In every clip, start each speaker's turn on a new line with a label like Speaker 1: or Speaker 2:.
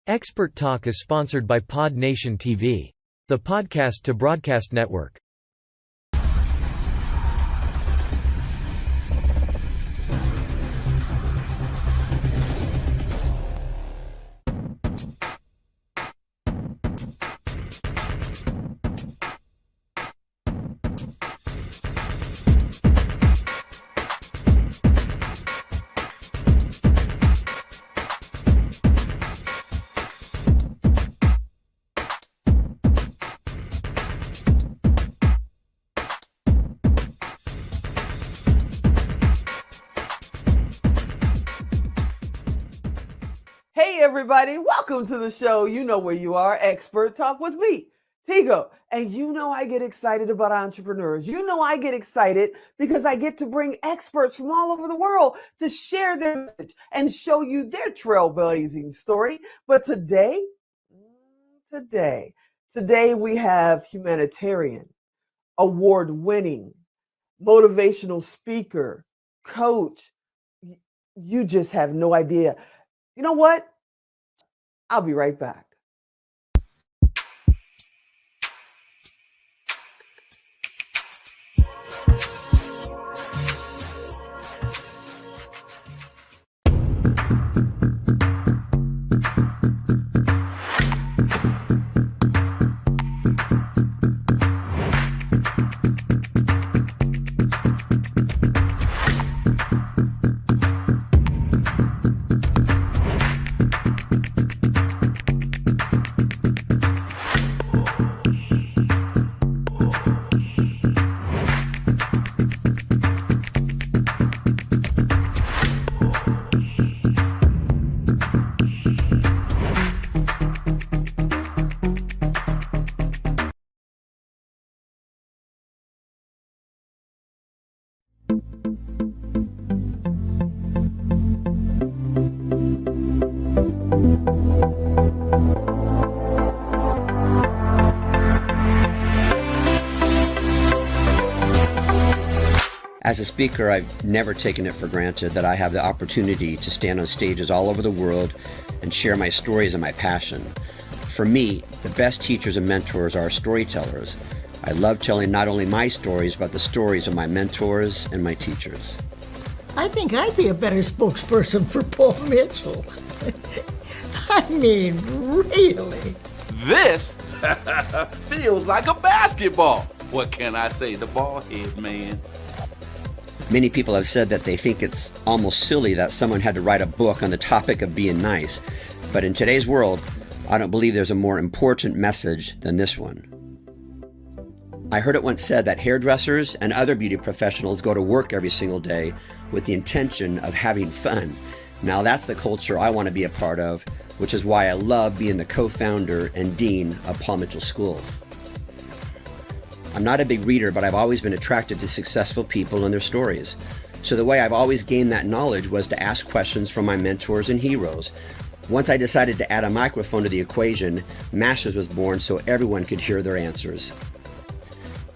Speaker 1: Expert Talk is sponsored by Pod Nation TV, the podcast to broadcast network.
Speaker 2: Hey everybody, welcome to the show. You know where you are, Expert Talk with me, Tigo. And you know I get excited about entrepreneurs. You know I get excited because I get to bring experts from all over the world to share their message and show you their trailblazing story. But today we have humanitarian, award-winning, motivational speaker, coach. You just have no idea. You know what? I'll be right back.
Speaker 3: As a speaker, I've never taken it for granted that I have the opportunity to stand on stages all over the world and share my stories and my passion. For me, the best teachers and mentors are storytellers. I love telling not only my stories, but the stories of my mentors and my teachers.
Speaker 4: I think I'd be a better spokesperson for Paul Mitchell. I mean, really.
Speaker 5: This feels like a basketball. What can I say? The ball head, man.
Speaker 3: Many people have said that they think it's almost silly that someone had to write a book on the topic of being nice. But in today's world, I don't believe there's a more important message than this one. I heard it once said that hairdressers and other beauty professionals go to work every single day with the intention of having fun. Now that's the culture I want to be a part of, which is why I love being the co-founder and dean of Paul Mitchell Schools. I'm not a big reader, but I've always been attracted to successful people and their stories. So the way I've always gained that knowledge was to ask questions from my mentors and heroes. Once I decided to add a microphone to the equation, Masters was born so everyone could hear their answers.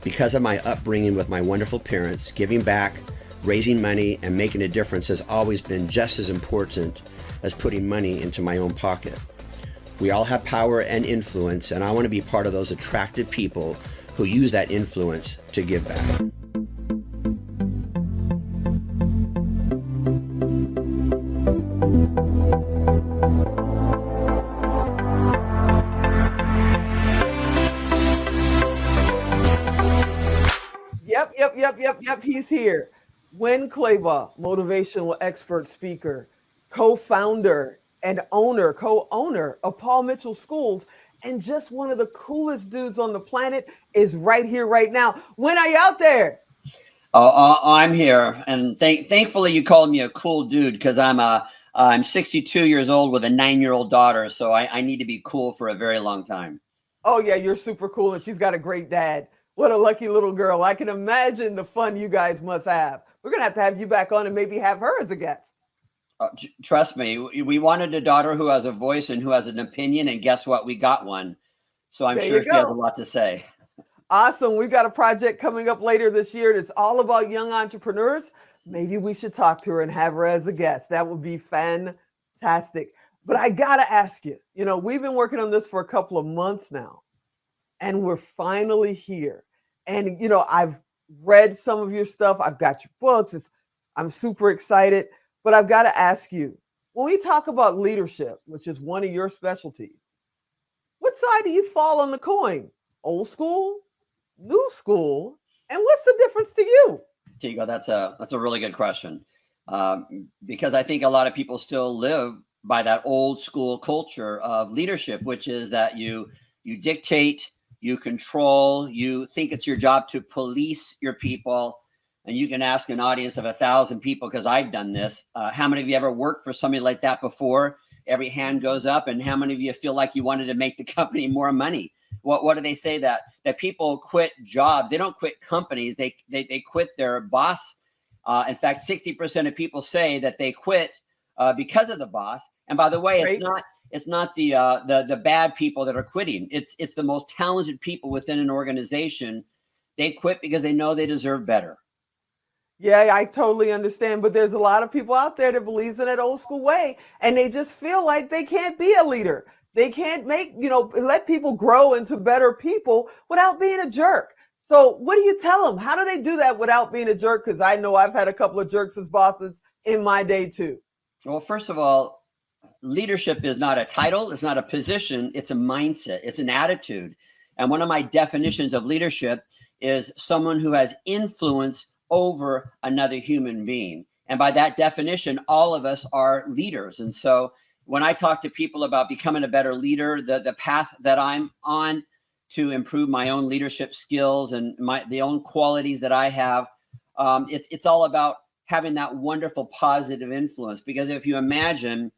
Speaker 3: Because of my upbringing with my wonderful parents, giving back, raising money, and making a difference has always been just as important as putting money into my own pocket. We all have power and influence, and I want to be part of those attractive people who use that influence to give back.
Speaker 2: Yep, he's here. Winn Claybaugh, motivational expert speaker, co-founder and co-owner of Paul Mitchell Schools, and just one of the coolest dudes on the planet is right here, right now. When are you out there?
Speaker 6: I'm here, and thankfully you called me a cool dude because I'm 62 years old with a 9-year-old daughter, so I need to be cool for a very long time.
Speaker 2: Oh yeah, you're super cool, and she's got a great dad. What a lucky little girl. I can imagine the fun you guys must have. We're going to have you back on and maybe have her as a guest.
Speaker 6: Trust me, we wanted a daughter who has a voice and who has an opinion, and guess what? We got one. So I'm sure she has a lot to say.
Speaker 2: Awesome. We've got a project coming up later this year that's all about young entrepreneurs. Maybe we should talk to her and have her as a guest. That would be fantastic. But I got to ask you, we've been working on this for a couple of months now, and we're finally here. And, I've read some of your stuff. I've got your books. I'm super excited. But I've got to ask you, when we talk about leadership, which is one of your specialties, what side do you fall on the coin? Old school, new school, and what's the difference to you?
Speaker 6: Tigo, that's a really good question, because I think a lot of people still live by that old school culture of leadership, which is that you dictate, you control, you think it's your job to police your people. And you can ask an audience of 1,000 people, because I've done this. How many of you ever worked for somebody like that before? Every hand goes up. And how many of you feel like you wanted to make the company more money? What do they say? That people quit jobs? They don't quit companies. They quit their boss. In fact, 60% of people say that they quit because of the boss. And by the way, it's not the bad people that are quitting. It's the most talented people within an organization. They quit because they know they deserve better.
Speaker 2: Yeah, I totally understand. But there's a lot of people out there that believes in that old school way, and they just feel like they can't be a leader. They can't let people grow into better people without being a jerk. So what do you tell them? How do they do that without being a jerk? Because I know I've had a couple of jerks as bosses in my day too.
Speaker 6: Well, first of all, leadership is not a title. It's not a position. It's a mindset. It's an attitude. And one of my definitions of leadership is someone who has influence over another human being. And by that definition, all of us are leaders. And so when I talk to people about becoming a better leader, the path that I'm on to improve my own leadership skills and the own qualities that I have, it's all about having that wonderful positive influence. Because if you imagine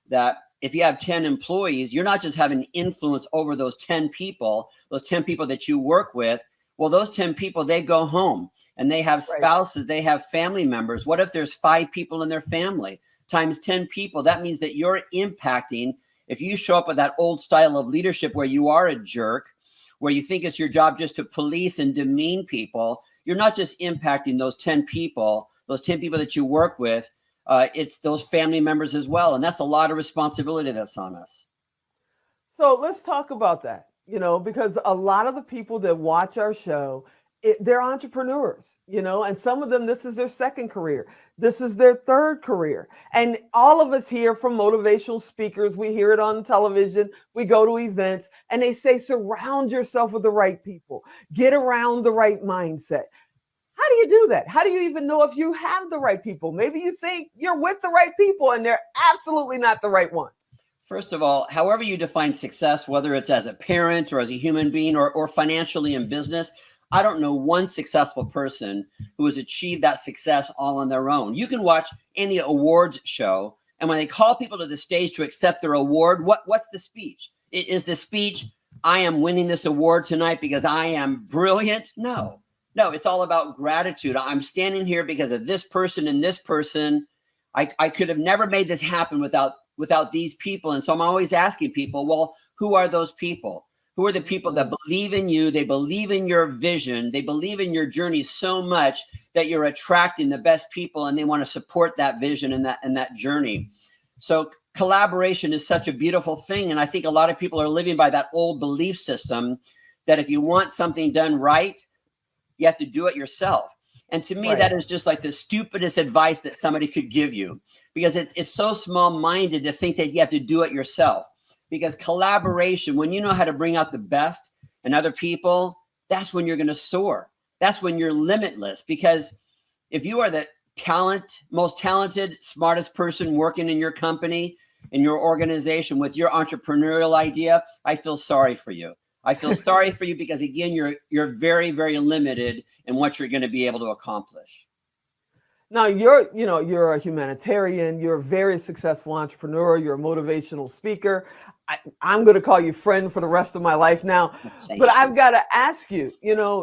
Speaker 6: that if you have 10 employees, you're not just having influence over those 10 people that you work with. Well, those 10 people, they go home and they have spouses, right. They have family members. What if there's 5 people in their family times 10 people? That means that you're impacting. If you show up with that old style of leadership where you are a jerk, where you think it's your job just to police and demean people, you're not just impacting those 10 people that you work with, it's those family members as well. And that's a lot of responsibility that's on us.
Speaker 2: So let's talk about that, because a lot of the people that watch our show, they're entrepreneurs, and some of them, this is their second career. This is their third career. And all of us hear from motivational speakers. We hear it on television. We go to events and they say, surround yourself with the right people, get around the right mindset. How do you do that? How do you even know if you have the right people? Maybe you think you're with the right people and they're absolutely not the right ones.
Speaker 6: First of all, however you define success, whether it's as a parent or as a human being or financially in business, I don't know one successful person who has achieved that success all on their own. You can watch any awards show, and when they call people to the stage to accept their award, what's the speech? Is the speech, I am winning this award tonight because I am brilliant? No, it's all about gratitude. I'm standing here because of this person and this person. I could have never made this happen without these people. And so I'm always asking people, well, who are those people? Who are the people that believe in you? They believe in your vision. They believe in your journey so much that you're attracting the best people and they want to support that vision and that journey. So collaboration is such a beautiful thing. And I think a lot of people are living by that old belief system that if you want something done right, you have to do it yourself. And to me, right. That is just like the stupidest advice that somebody could give you, because it's so small-minded to think that you have to do it yourself. Because collaboration, when you know how to bring out the best in other people, that's when you're going to soar. That's when you're limitless. Because if you are the most talented, smartest person working in your company, in your organization with your entrepreneurial idea, I feel sorry for you. I feel sorry for you because, again, you're very, very limited in what you're going to be able to accomplish.
Speaker 2: Now, you're a humanitarian. You're a very successful entrepreneur. You're a motivational speaker. I'm going to call you friend for the rest of my life now. But I've got to ask you,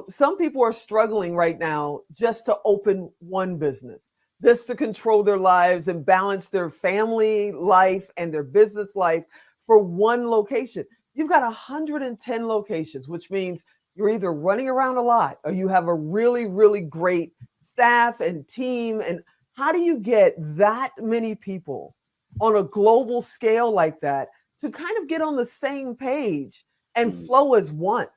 Speaker 2: some people are struggling right now just to open one business, just to control their lives and balance their family life and their business life for one location. You've got 110 locations, which means you're either running around a lot or you have a really, really great staff and team. And how do you get that many people on a global scale like that to kind of get on the same page and flow as one?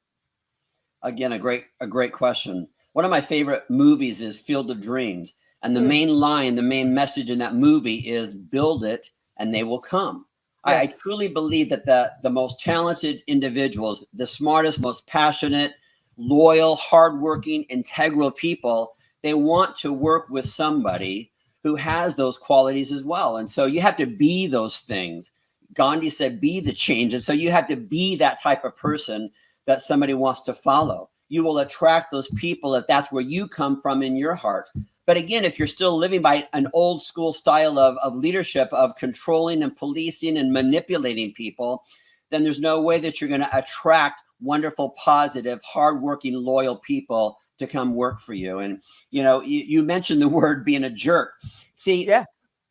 Speaker 6: Again, a great question. One of my favorite movies is Field of Dreams. And the main line, the main message in that movie is build it and they will come. I truly believe that the most talented individuals, the smartest, most passionate, loyal, hardworking, integral people, they want to work with somebody who has those qualities as well. And so you have to be those things. Gandhi said, be the change. And so you have to be that type of person that somebody wants to follow. You will attract those people if that's where you come from in your heart. But again, if you're still living by an old school style of leadership, of controlling and policing and manipulating people, then there's no way that you're going to attract wonderful, positive, hardworking, loyal people to come work for you. And, you mentioned the word being a jerk. See,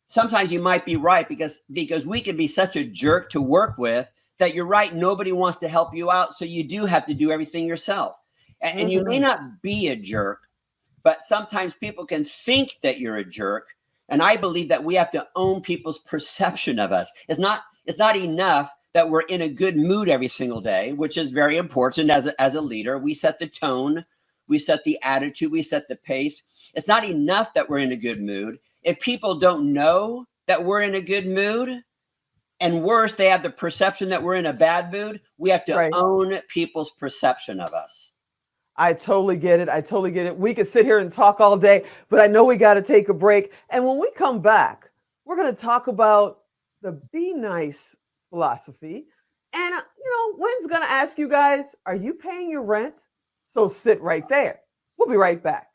Speaker 6: sometimes you might be right because we can be such a jerk to work with that you're right. Nobody wants to help you out. So you do have to do everything yourself. And you may not be a jerk, but sometimes people can think that you're a jerk. And I believe that we have to own people's perception of us. It's not enough that we're in a good mood every single day, which is very important as a leader. We set the tone, we set the attitude, we set the pace. It's not enough that we're in a good mood. If people don't know that we're in a good mood, and worse, they have the perception that we're in a bad mood, we have to own people's perception of us.
Speaker 2: I totally get it. I totally get it. We could sit here and talk all day, but I know we got to take a break. And when we come back, we're going to talk about the be nice philosophy. And, Wynn's going to ask you guys, are you paying your rent? So sit right there. We'll be right back.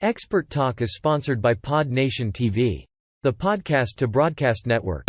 Speaker 1: Expert Talk is sponsored by Pod Nation TV, the podcast to broadcast network.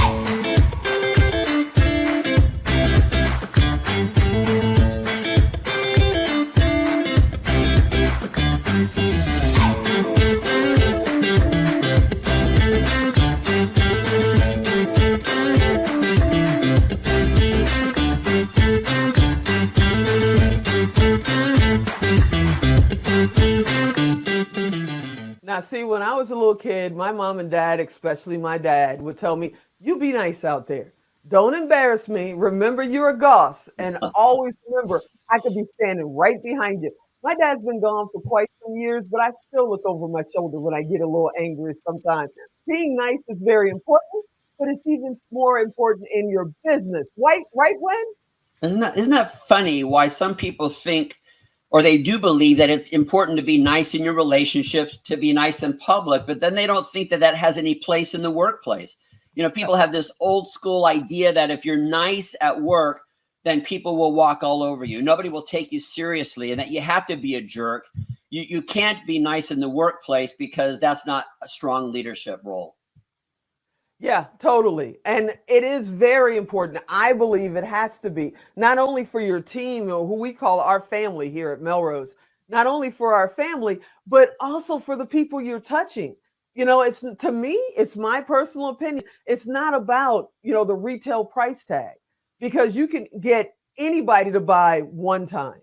Speaker 2: Now, see, when I was a little kid, my mom and dad, especially my dad, would tell me, you be nice out there. Don't embarrass me. Remember, you're a goss. And always remember, I could be standing right behind you. My dad's been gone for quite some years, but I still look over my shoulder when I get a little angry sometimes. Being nice is very important, but it's even more important in your business. Right, Winn?
Speaker 6: Isn't that funny why some people think, or they do believe that it's important to be nice in your relationships, to be nice in public, but then they don't think that has any place in the workplace. People have this old school idea that if you're nice at work, then people will walk all over you. Nobody will take you seriously, and that you have to be a jerk. You can't be nice in the workplace because that's not a strong leadership role.
Speaker 2: Yeah, totally. And it is very important. I believe it has to be, not only for your team, or who we call our family here at Melrose, not only for our family, but also for the people you're touching. It's, to me, it's my personal opinion. It's not about, the retail price tag, because you can get anybody to buy one time.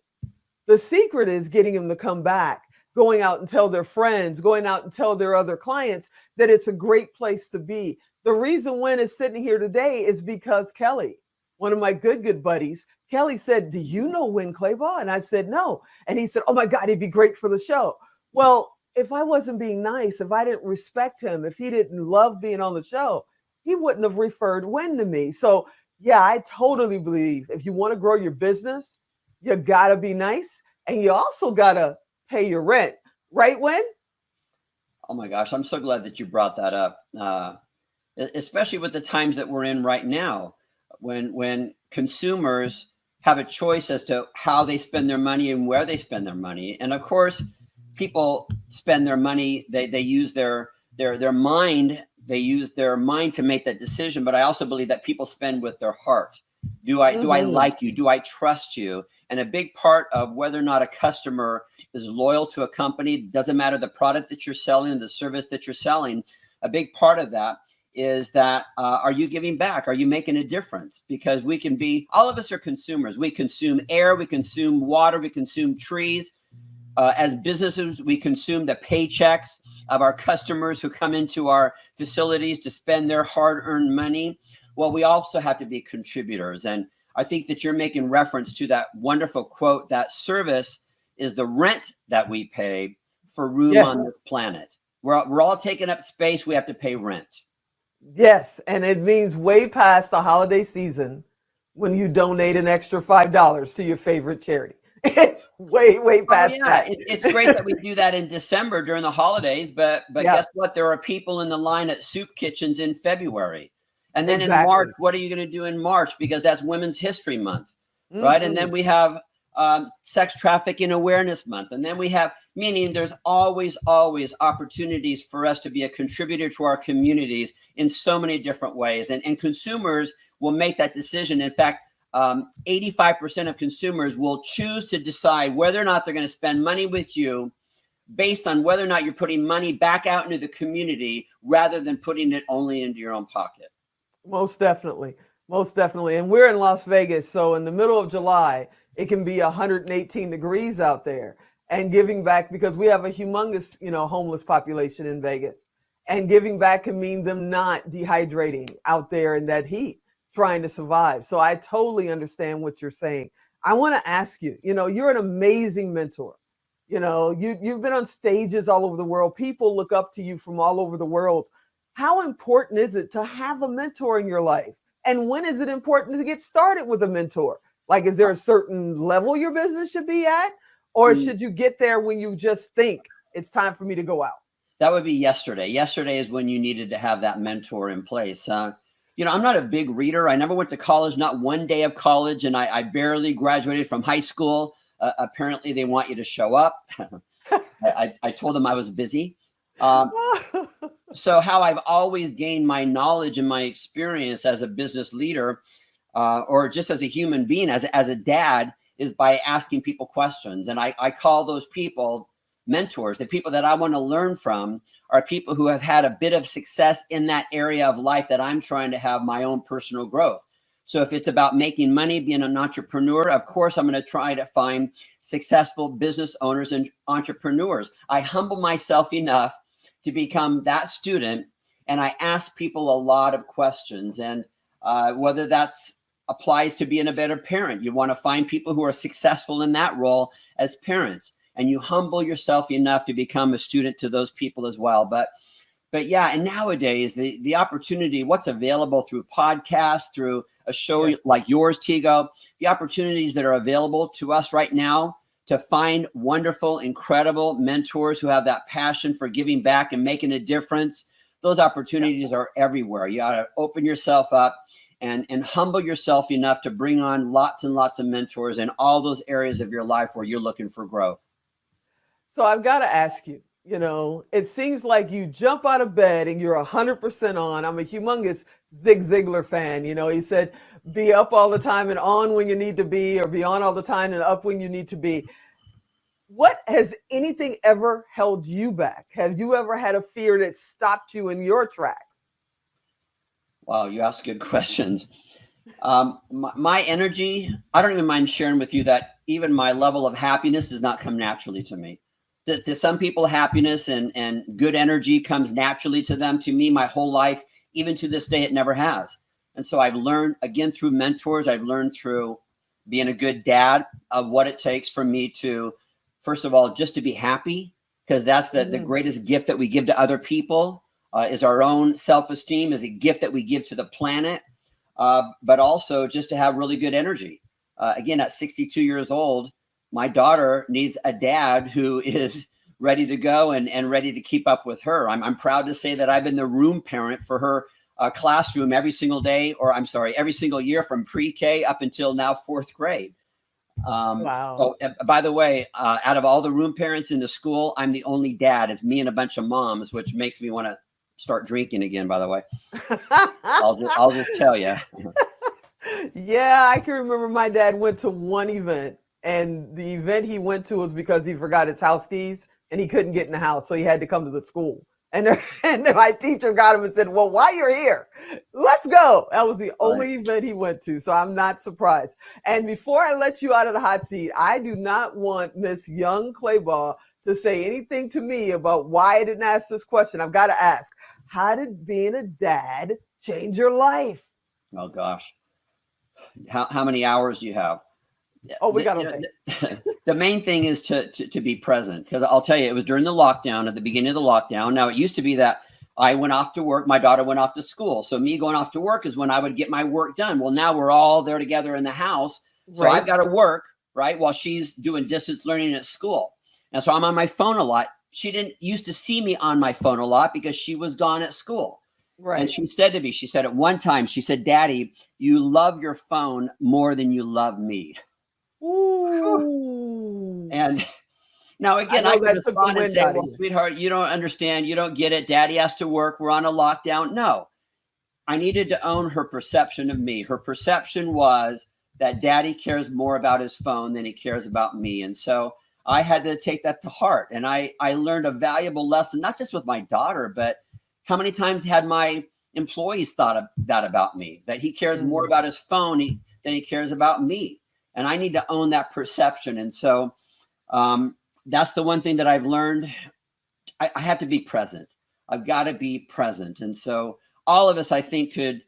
Speaker 2: The secret is getting them to come back, going out and tell their friends, going out and tell their other clients that it's a great place to be. The reason Winn is sitting here today is because Kelly, one of my good buddies, Kelly said, do you know Winn Claybaugh? And I said, no. And he said, oh my God, he'd be great for the show. Well, if I wasn't being nice, if I didn't respect him, if he didn't love being on the show, he wouldn't have referred Winn to me. So yeah, I totally believe if you want to grow your business, you got to be nice, and you also got to pay your rent. Right, Winn?
Speaker 6: Oh my gosh, I'm so glad that you brought that up. Especially with the times that we're in right now, when consumers have a choice as to how they spend their money and where they spend their money. And of course, people spend their money, they use their mind, they use their mind to make that decision. But I also believe that people spend with their heart. Do I like you? Do I trust you? And a big part of whether or not a customer is loyal to a company, doesn't matter the product that you're selling, the service that you're selling, a big part of that is that are you giving back? Are you making a difference? Because all of us are consumers. We consume air, we consume water, we consume trees. As businesses, we consume the paychecks of our customers who come into our facilities to spend their hard-earned money. Well, we also have to be contributors. And I think that you're making reference to that wonderful quote, that service is the rent that we pay for room on this planet. We're all taking up space. We have to pay rent.
Speaker 2: Yes, and it means way past the holiday season when you donate an extra $5 to your favorite charity. It's way past that.
Speaker 6: It's great that we do that in December during the holidays, but guess what? There are people in the line at soup kitchens in February. And then in March, what are you going to do in March? Because that's Women's History Month, right? And then we have Sex Trafficking Awareness Month. And then we have, meaning there's always opportunities for us to be a contributor to our communities in so many different ways. And consumers will make that decision. In fact, 85% of consumers will choose to decide whether or not they're going to spend money with you based on whether or not you're putting money back out into the community rather than putting it only into your own pocket.
Speaker 2: Most definitely. And we're in Las Vegas, so in the middle of July, it can be 118 degrees out there. And giving back, because we have a humongous, homeless population in Vegas. And giving back can mean them not dehydrating out there in that heat, trying to survive. So I totally understand what you're saying. I want to ask you, you're an amazing mentor. You've been on stages all over the world. People look up to you from all over the world. How important is it to have a mentor in your life? And when is it important to get started with a mentor? Like, is there a certain level your business should be at? Or should you get there when you just think it's time for me to go out?
Speaker 6: That would be yesterday. Yesterday is when you needed to have that mentor in place. I'm not a big reader. I never went to college, not one day of college, and I barely graduated from high school. Apparently, they want you to show up. I told them I was busy. So how I've always gained my knowledge and my experience as a business leader, or just as a human being, as a dad, is by asking people questions. And I call those people mentors. The people that I want to learn from are people who have had a bit of success in that area of life that I'm trying to have my own personal growth. So if it's about making money, being an entrepreneur, of course, I'm going to try to find successful business owners and entrepreneurs. I humble myself enough to become that student, and I ask people a lot of questions. And whether that's applies to being a better parent, you want to find people who are successful in that role as parents, and you humble yourself enough to become a student to those people as well. But yeah, and nowadays the opportunity, what's available through podcasts, through a show like yours, Tigo, the opportunities that are available to us right now to find wonderful, incredible mentors who have that passion for giving back and making a difference. Those opportunities are everywhere. You got to open yourself up and humble yourself enough to bring on lots and lots of mentors in all those areas of your life where you're looking for growth.
Speaker 2: So I've got to ask you, it seems like you jump out of bed and you're 100% on. I'm a humongous Zig Ziglar fan. He said, be up all the time and on when you need to be, or be on all the time and up when you need to be. What has anything ever held you back? Have you ever had a fear that stopped you in your tracks?
Speaker 6: Wow, you ask good questions. My energy, I don't even mind sharing with you that even my level of happiness does not come naturally to me. To some people, happiness and good energy comes naturally to them. To me, my whole life, even to this day, it never has. And so I've learned, again, through mentors, I've learned through being a good dad of what it takes for me to, first of all, just to be happy, because that's the greatest gift that we give to other people. Is our own self-esteem, is a gift that we give to the planet, but also just to have really good energy. Again, at 62 years old, my daughter needs a dad who is ready to go and ready to keep up with her. I'm proud to say that I've been the room parent for her classroom every single day, every single year from pre-K up until now 4th grade.
Speaker 2: Wow.
Speaker 6: Oh, by the way, out of all the room parents in the school, I'm the only dad. It's me and a bunch of moms, which makes me want to start drinking again, by the way. I'll just tell you.
Speaker 2: Yeah, I can remember my dad went to one event, and the event he went to was because he forgot his house keys and he couldn't get in the house. So he had to come to the school And, and my teacher got him and said, well, while you're here, let's go. That was the only event he went to. So I'm not surprised. And before I let you out of the hot seat, I do not want Miss Young Claybaugh to say anything to me about why I didn't ask this question. I've got to ask, how did being a dad change your life?
Speaker 6: Oh gosh. How many hours do you have?
Speaker 2: Oh, we got to
Speaker 6: The main thing is to be present, because I'll tell you, it was during the lockdown, at the beginning of the lockdown. Now, it used to be that I went off to work, my daughter went off to school. So me going off to work is when I would get my work done. Well, now we're all there together in the house. So
Speaker 2: Right.
Speaker 6: I've got to work, right, while she's doing distance learning at school. And so I'm on my phone a lot. She didn't used to see me on my phone a lot because she was gone at school.
Speaker 2: Right.
Speaker 6: And she said to me, she said at one time, she said, Daddy, you love your phone more than you love me.
Speaker 2: Ooh.
Speaker 6: And now again, I
Speaker 2: know
Speaker 6: could
Speaker 2: that took the
Speaker 6: respond and
Speaker 2: wind
Speaker 6: say,
Speaker 2: out of
Speaker 6: well,
Speaker 2: you.
Speaker 6: sweetheart, you don't understand. You don't get it. Daddy has to work. We're on a lockdown. No, I needed to own her perception of me. Her perception was that Daddy cares more about his phone than he cares about me. And so I had to take that to heart. And I learned a valuable lesson, not just with my daughter, but how many times had my employees thought of that about me, that he cares more about his phone than he cares about me. And I need to own that perception. And so that's the one thing that I've learned. I have to be present. I've got to be present. And so all of us, I think, could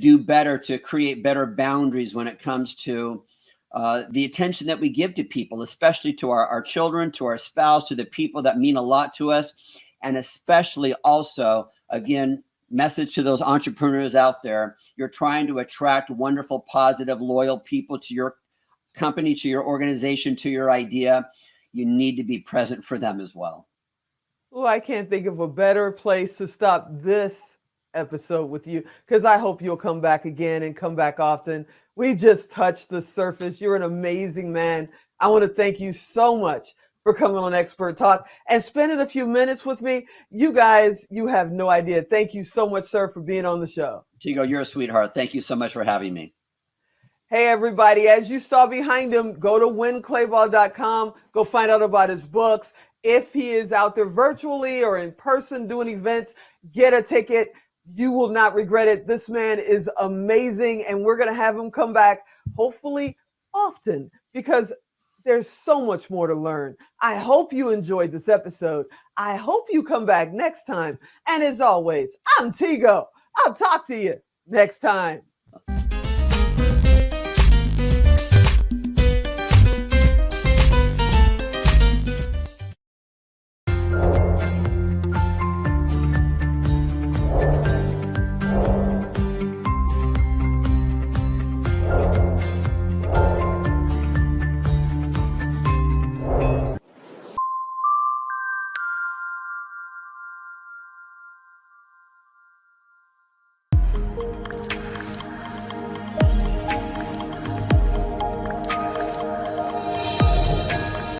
Speaker 6: do better to create better boundaries when it comes to the attention that we give to people, especially to our children, to our spouse, to the people that mean a lot to us. And especially also, again, message to those entrepreneurs out there. You're trying to attract wonderful, positive, loyal people to your company, to your organization, to your idea. You need to be present for them as well.
Speaker 2: Well, I can't think of a better place to stop this episode with you, because I hope you'll come back again and come back often. We just touched the surface. You're an amazing man. I want to thank you so much for coming on Expert Talk and spending a few minutes with me. You guys, you have no idea. Thank you so much, sir, for being on the show.
Speaker 6: Tigo, you're a sweetheart. Thank you so much for having me.
Speaker 2: Hey, everybody, as you saw behind him, go to winnclaybaugh.com. Go find out about his books. If he is out there virtually or in person doing events, get a ticket. You will not regret it. This man is amazing, and we're going to have him come back hopefully often, because there's so much more to learn. I hope you enjoyed this episode. I hope you come back next time. And as always, I'm Tigo. I'll talk to you next time.